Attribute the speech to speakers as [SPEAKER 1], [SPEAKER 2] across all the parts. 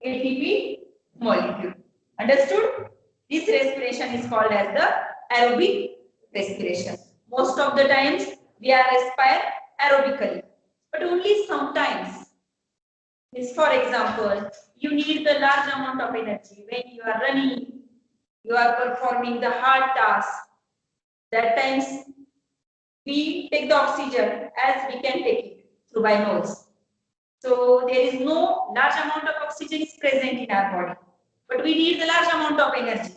[SPEAKER 1] ATP molecule. Understood? This respiration is called as the aerobic respiration. Most of the times we are respire aerobically, but only sometimes. Is for example, you need the large amount of energy when you are running, you are performing the hard task. That times we take the oxygen as we can take it through by nose. So there is no large amount of oxygen is present in our body, but we need the large amount of energy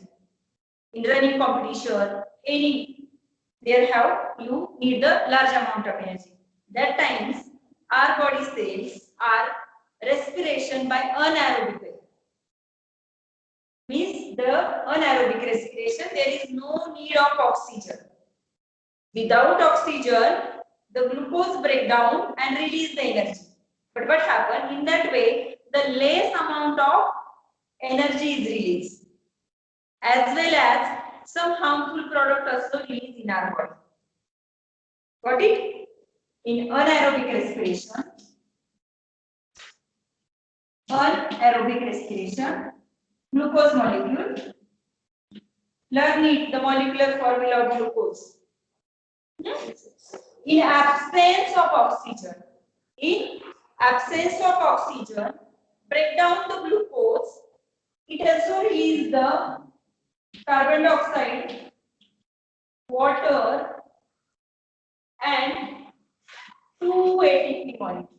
[SPEAKER 1] in running competition. Any there have you need the large amount of energy. That times our body cells are respiration by anaerobic. Means the anaerobic respiration, there is no need of oxygen. Without oxygen, the glucose break down and release the energy. But what happens in that way, the less amount of energy is released, as well as some harmful product also released in our body. Got it? In anaerobic respiration, glucose molecule. Learn it, the molecular formula of glucose. In absence of oxygen, break down the glucose. It also releases the carbon dioxide, water, and 2 ATP molecule.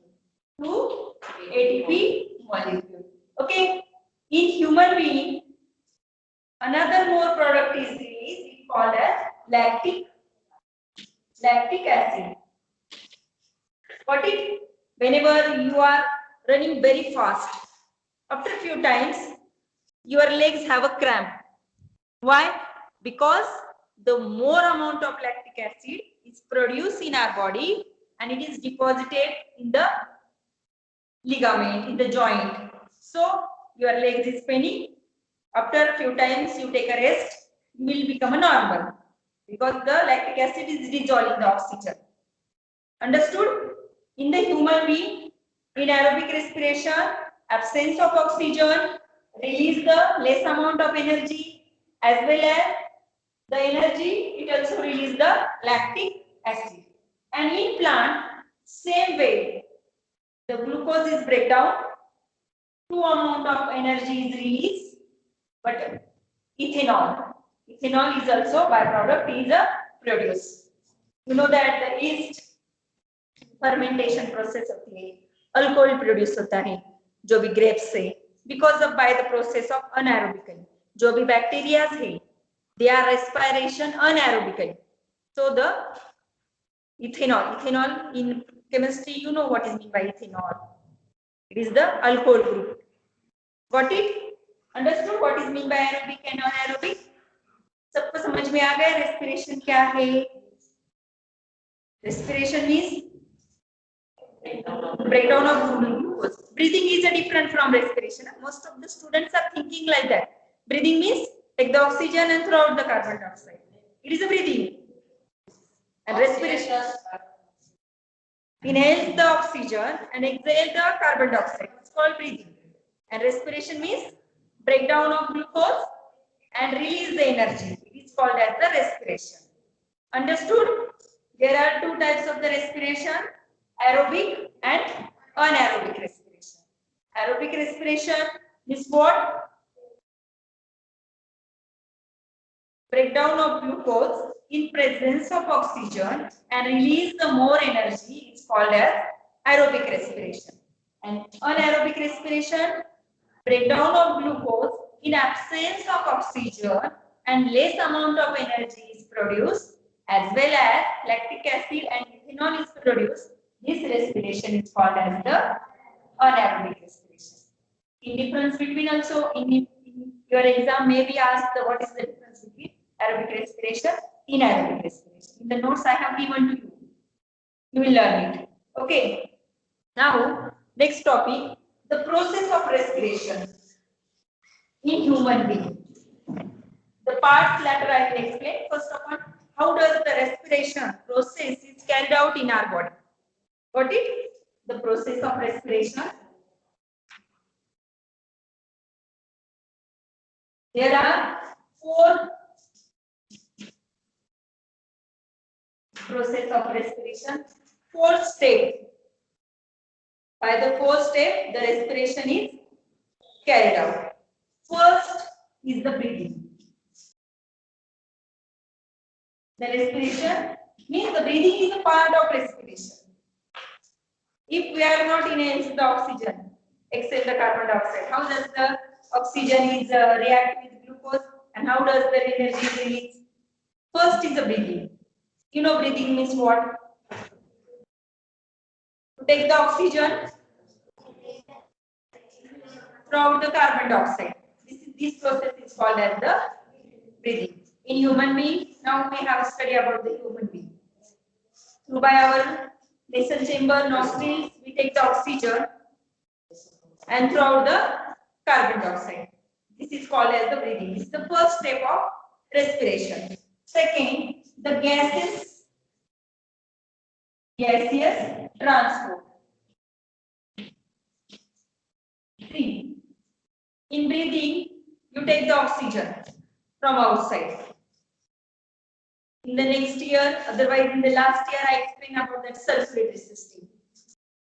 [SPEAKER 1] Okay. In human being, another more product is released. It's called as lactic acid. Got it? Whenever you are running very fast, after a few times, your legs have a cramp. Why? Because the more amount of lactic acid is produced in our body and it is deposited in the ligament, in the joint. So your legs is paining. After a few times you take a rest, you will become a normal because the lactic acid is dissolving the oxygen. Understood? In the human being, in aerobic respiration, absence of oxygen release the less amount of energy, as well as the energy, it also release the lactic acid. And in plant, same way, the glucose is break down, 2 amount of energy is released, but ethanol is also byproduct is produced. You know that the yeast fermentation process होती है, alcohol produce होता है जो भी grapes से, because of by the process of anaerobically, जो भी bacteria है they are respiration anaerobically. So the ethanol in chemistry, you know what is meant by ethanol. It is the alcohol group. Got it? Understood what is meant by aerobic and anaerobic? सबको समझ में आ गया respiration क्या है? Respiration means breakdown of glucose. Breathing is a different from respiration. Most of the students are thinking like that. Breathing means take the oxygen and throw out the carbon dioxide. It is a breathing. And respiration. Inhale the oxygen and exhale the carbon dioxide. It's called breathing. And respiration means breakdown of glucose and release the energy. It is called as the respiration. Understood? There are 2 types of the respiration, aerobic and anaerobic respiration. Aerobic respiration is what? Breakdown of glucose in presence of oxygen and release the more energy is called as aerobic respiration. And anaerobic respiration, breakdown of glucose in absence of oxygen and less amount of energy is produced, as well as lactic acid and ethanol is produced. This respiration is called as the anaerobic respiration. In difference between also in your exam may be asked what is the difference between aerobic respiration, anaerobic respiration. In the notes I have given to you. You will learn it. Okay. Now, next topic, the process of respiration in human being. The parts later I will explain. First of all, how does the respiration process is carried out in our body? Got it? The process of respiration. There are 4 process of respiration, 4 steps. By the 4th step, the respiration is carried out. First is the breathing. The respiration means the breathing is a part of respiration. If we are not inhaling the oxygen, exhale the carbon dioxide, how does the oxygen is react with glucose and how does the energy release? First is the breathing. You know breathing means what? To take the oxygen from the carbon dioxide. This process is called as the breathing. In human being, now we have study about the human being. Through by our nasal chamber, nostrils, we take the oxygen and throughout the carbon dioxide. This is called as the breathing. This is the first step of respiration. Second, the gaseous transport. See, in breathing, you take the oxygen from outside. In the next year, otherwise in the last year, I explained about that circulatory system.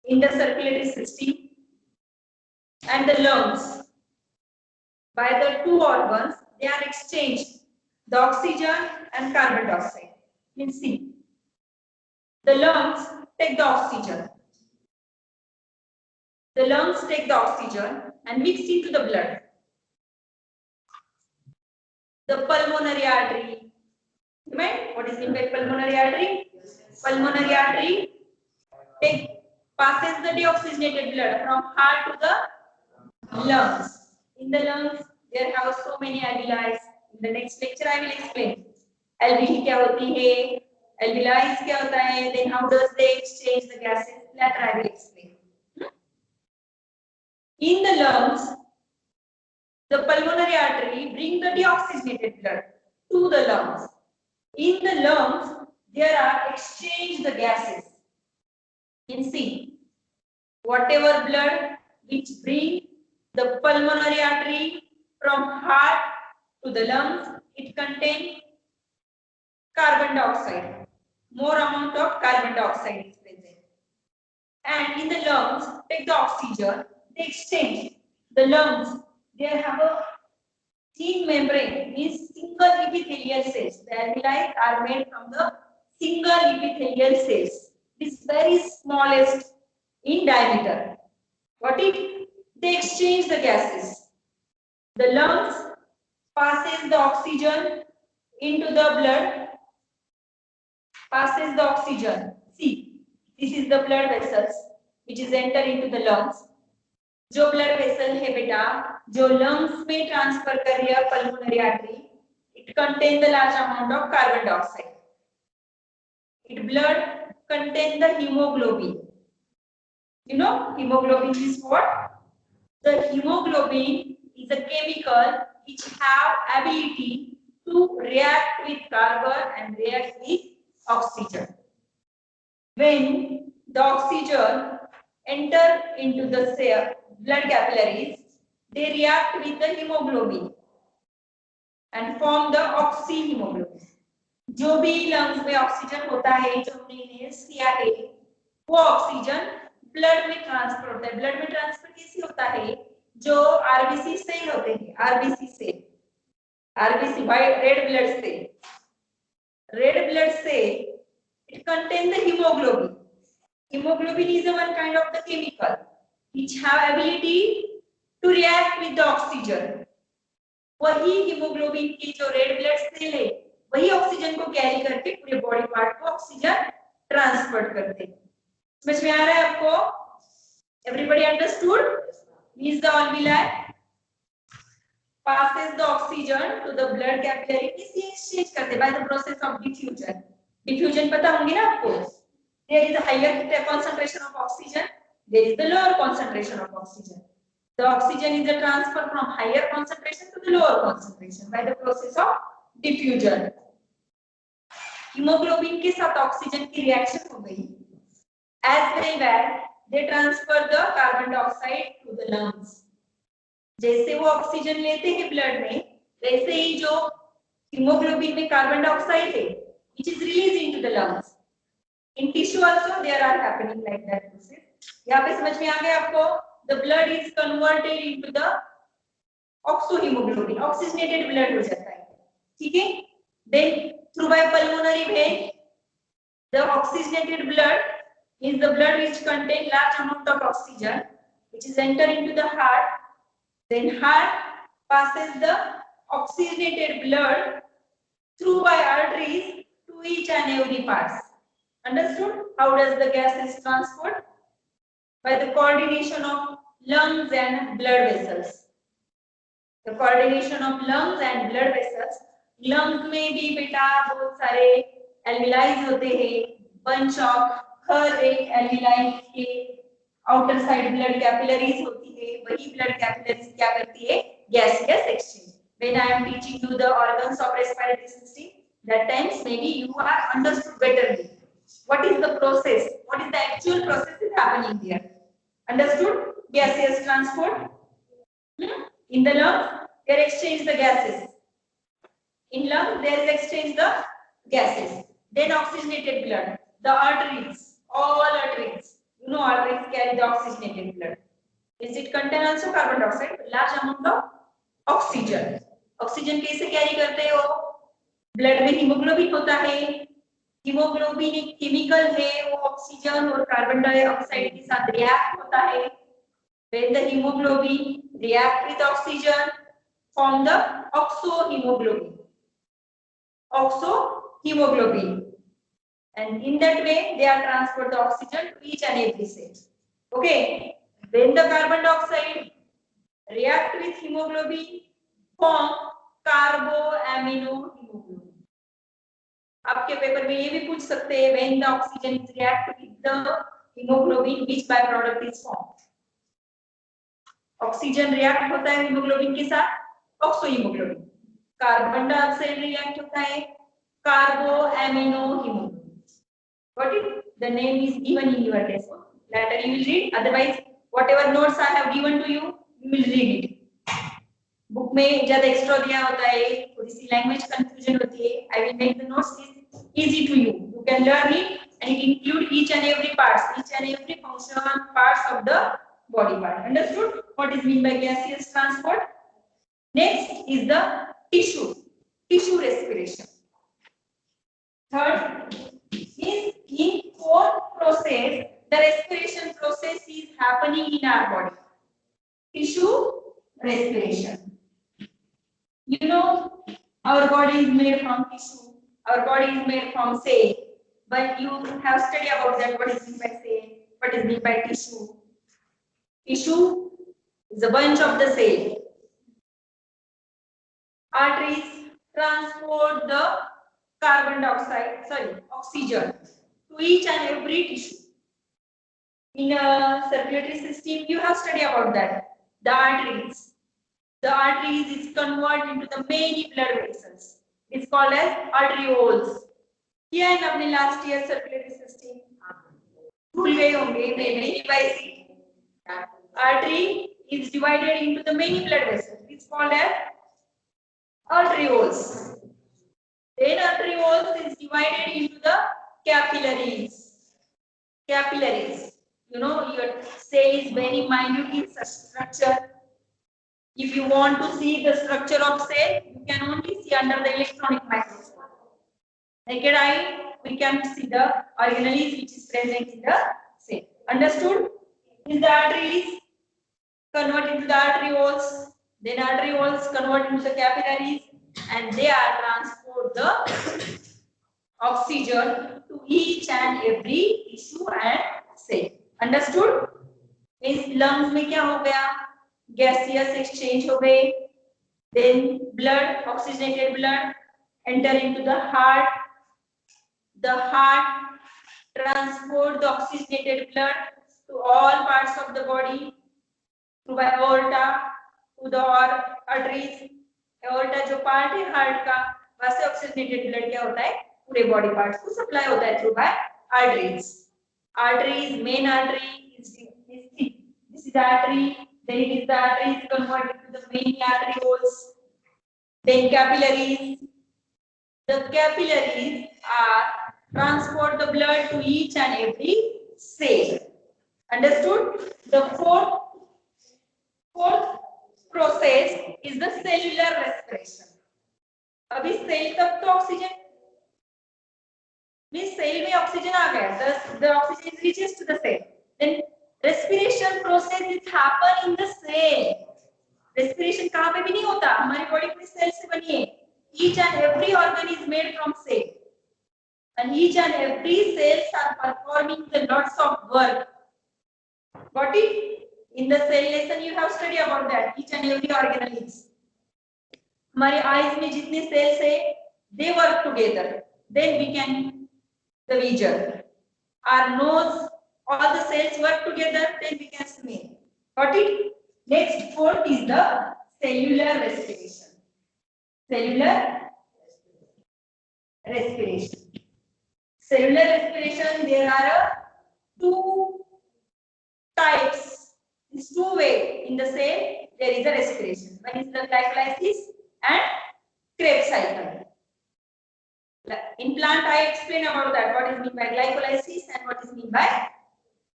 [SPEAKER 1] In the circulatory system and the lungs, by the 2 organs, they are exchanged, the oxygen and carbon dioxide. Means see, the lungs take the oxygen. The lungs take the oxygen and mix into the blood. The pulmonary artery. Right? What is meant by pulmonary artery? Pulmonary artery passes the deoxygenated blood from heart to the lungs. In the lungs, there have so many alveoli. In the next lecture, I will explain. Alveoli क्या होती है? Alveoli क्या होता है? Then how does they exchange the gases? Later I will explain. In the lungs, the pulmonary artery bring the deoxygenated blood to the lungs. In the lungs, there are exchanged the gases. You can see, whatever blood which bring the pulmonary artery from heart to the lungs, it contains carbon dioxide. More amount of carbon dioxide is present. And in the lungs, take the oxygen, they exchange. The lungs, they have a thin membrane, means single epithelial cells. The alveoli are made from the single epithelial cells. This very smallest in diameter. What it? They exchange the gases. The lungs passes the oxygen into the blood, passes the oxygen. See, this is the blood vessels which is enter into the lungs. जो blood vessel है बेटा, जो lungs में transfer कर रही है pulmonary artery, it contain the large amount of carbon dioxide. It blood contain the hemoglobin. You know hemoglobin is what? The hemoglobin is a chemical which have ability to react with carbon and react with oxygen. When the oxygen enter into the cell, blood capillaries, they react with the hemoglobin and form the oxyhemoglobin. जो भी lungs में oxygen होता है, जो हमने inhale किया है, वो ऑक्सीजन ब्लड में ट्रांसफर होता है. ब्लड में ट्रांसफर कैसे होता है? जो आरबीसी सेल होते हैं, RBC cell, RBC white red blood cell, red blood cell, it contain the hemoglobin. Hemoglobin is a one kind of the chemical which have ability to react with the oxygen. वही haemoglobin की जो red blood cell है, वही oxygen को carry करके पूरे body part को oxygen transfer करते हैं. समझ में आ रहा है आपको? Everybody understood? Means the alveoli passes the oxygen to the blood capillary. इसी exchange करते by the process of diffusion. Diffusion पता होंगी ना आपको? There is a higher concentration of oxygen. There is the lower concentration of oxygen. The oxygen is a transfer from higher concentration to the lower concentration by the process of diffusion. Hemoglobin के साथ oxygen की reaction हो गई. As well as they transfer the carbon dioxide to the lungs. जैसे वो oxygen लेते हैं blood में, वैसे ही जो हीमोग्लोबिन में कार्बन डाइऑक्साइड है which is released into the lungs. In tissue also there are happening like that process. यहाँ पे समझ में आ गया आपको? The blood is converted into the oxohemoglobin, oxygenated blood हो जाता है, ठीक है? Then through by pulmonary vein, the oxygenated blood is the blood which contain large amount of oxygen, which is enter into the heart. Then heart passes the oxygenated blood through by arteries to each and every parts. Understood? How does the gases transport? By the coordination of lungs and blood vessels. The coordination of lungs and blood vessels. Lungs में भी बेटा बहुत सारे alveoli होते हैं. Bunch of हर एक alveoli के outer side blood capillaries होती है. वही blood capillaries क्या करती है? Gaseous exchange. When I am teaching you the organs of respiratory system, that times maybe you are understood better. What is the process? What is the actual process is happening here? Understood? Gaseous transport. In the lungs, they exchange the gases. In lungs, they exchange the gases. Then oxygenated blood. The arteries, all arteries. You know arteries carry the oxygenated blood. Is it contain also carbon dioxide? Large amount of oxygen. Oxygen कैसे carry करते हो? Blood में hemoglobin होता है. Hemoglobin एक chemical है, वो oxygen और कार्बन डाइऑक्साइड के साथ react होता है. When the hemoglobin react with oxygen, form the oxohemoglobin. Oxohemoglobin. And in that way, they are transport the oxygen to each and every cell. Okay. When the carbon dioxide react with hemoglobin, form carboaminohemoglobin. आपके paper में ये भी पूछ सकते हैं when the oxygen is react with the hemoglobin, which byproduct is formed? Oxygen react होता है haemoglobin के साथ ऑक्सोहीमोग्लोबिन. कार्बन डाइऑक्साइड रिएक्ट होता है कार्बोएमिनोहीमोग्लोबिन. Got it? The name is given in your test. Later you will read. Otherwise, whatever notes I have given to you, you will read it. Book में ज्यादा extra दिया होता है, थोड़ी सी लैंग्वेज कंफ्यूजन होती है. I will make the notes easy to you. You can learn it and it include each and every parts, each and every functional parts of the body part. Understood? What is mean by gaseous transport? Next is the tissue respiration. Third is in fourth process, the respiration process is happening in our body. Tissue respiration. You know, our body is made from tissue. Our body is made from cell. But you have studied about that. What is mean by cell? What is mean by tissue? Tissue is a bunch of the cell. Arteries transport the oxygen to each and every tissue. In a circulatory system, you have studied about that. The arteries is converted into the many blood vessels. It's called as arterioles. Here in our last year circulatory system, भूल गए होंगे, maybe revise it. Artery is divided into the many blood vessels. It's called as arterioles. Then arterioles is divided into the capillaries. You know, your cell is very minute in such structure. If you want to see the structure of cell, you can only see under the electronic microscope. Naked eye, we can see the organelles which is present in the cell. Understood? Is the arteries convert into the arterioles, then arterioles convert into the capillaries, and they are transport the oxygen to each and every tissue and cell. Understood? इस lungs में क्या हो गया? Gaseous exchange हो गए. Then blood, oxygenated blood, enter into the heart. The heart transport the oxygenated blood to all parts of the body through by aorta to the arteries. Aorta जो part है heart का, वहाँ से oxygenated blood क्या होता है? पूरे body parts को supply होता है through by arteries. Arteries, main artery is this is artery. Then it is the arteries converted to the main arterioles. Then capillaries. The capillaries are transport the blood to each and every cell. Understood? The fourth process is the cellular respiration. अभी cell तक तो oxygen mean cell में oxygen आ गया, the oxygen reaches to the cell. Then respiration process is happen in the cell. Respiration कहाँ पे भी नहीं होता, हमारी बॉडी पूरी सेल से बनी है. Each and every organ is made from cell, and each and every cells are performing the lots of work. Got it? In the cell lesson you have studied about that. Each and every organelles. हमारे eyes में जितने cells है, they work together. Then we can the vision. Our nose, all the cells work together. Then we can smell. Got it? Next, fourth is the cellular respiration. Cellular respiration. Cellular respiration. There are two types. It's two way in the cell. There is a respiration. One is the glycolysis and Krebs cycle. In plant, I explain about that. What is meant by glycolysis and what is meant by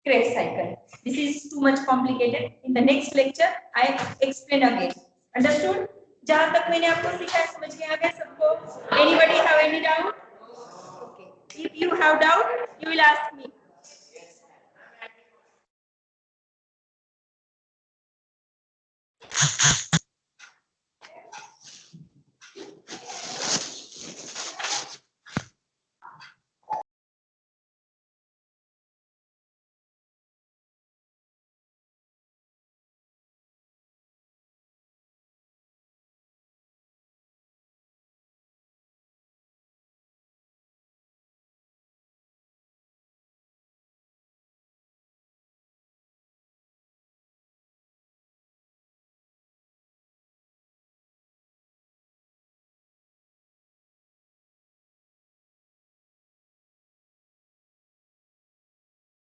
[SPEAKER 1] Krebs cycle. This is too much complicated. In the next lecture, I explain again. Understood? जहाँ तक मैंने आपको सिखाया समझ में आ गया सबको? Anybody have any doubt? Okay. If you have doubt, you will ask me.